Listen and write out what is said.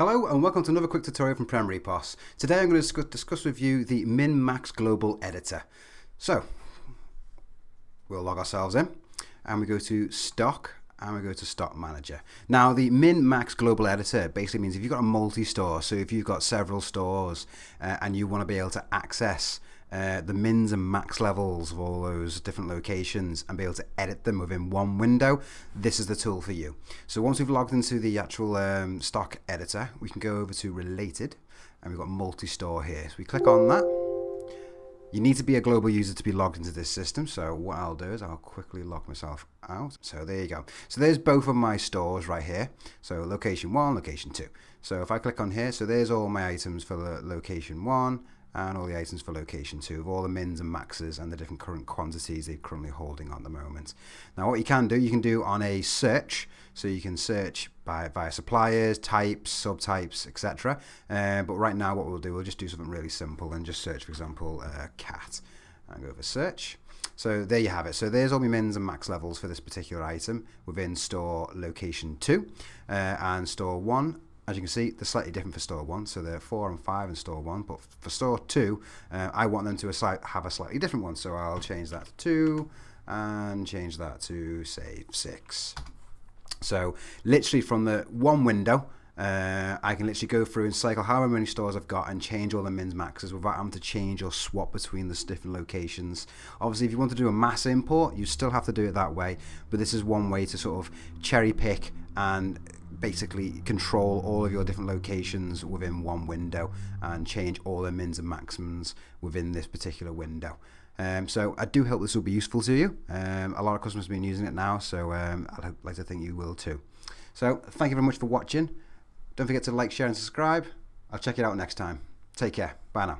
Hello and welcome to another quick tutorial from Premier EPOS. Today I'm going to discuss with you the Min-Max Global Editor. So, we'll log ourselves in and we go to Stock and we go to Stock Manager. Now the Min-Max Global Editor basically means if you've got a multi-store, so if you've got several stores and you want to be able to access the mins and max levels of all those different locations and be able to edit them within one window, this is the tool for you. So once we've logged into the actual stock editor, we can go over to related and we've got multi-store here. So we click on that. You need to be a global user to be logged into this system. So what I'll do is I'll quickly log myself out. So there you go. So there's both of my stores right here. So location 1, location 2. So if I click on here, so there's all my items for the location 1 and all the items for location 2 of all the mins and maxes and the different current quantities they're currently holding at the moment. Now what you can do on a search, so you can search via suppliers, types, subtypes, etc. But right now what we'll do, we'll just do something really simple and just search, for example, cat and go for search. So there you have it. So there's all my mins and max levels for this particular item within store location 2 and store 1. As you can see, they're slightly different for store 1, so they're 4 and 5 in store 1, but for store 2, I want them to have a slightly different one, so I'll change that to 2 and change that to, say, 6. So literally from the one window, I can literally go through and cycle however many stores I've got and change all the mins maxes without having to change or swap between the different locations. Obviously, if you want to do a mass import, you still have to do it that way, but this is one way to sort of cherry pick and basically control all of your different locations within one window and change all the mins and maximums within this particular window. So I do hope this will be useful to you. A lot of customers have been using it now, so I'd like to think you will too. So thank you very much for watching. Don't forget to like, share and subscribe. I'll check it out next time. Take care. Bye now.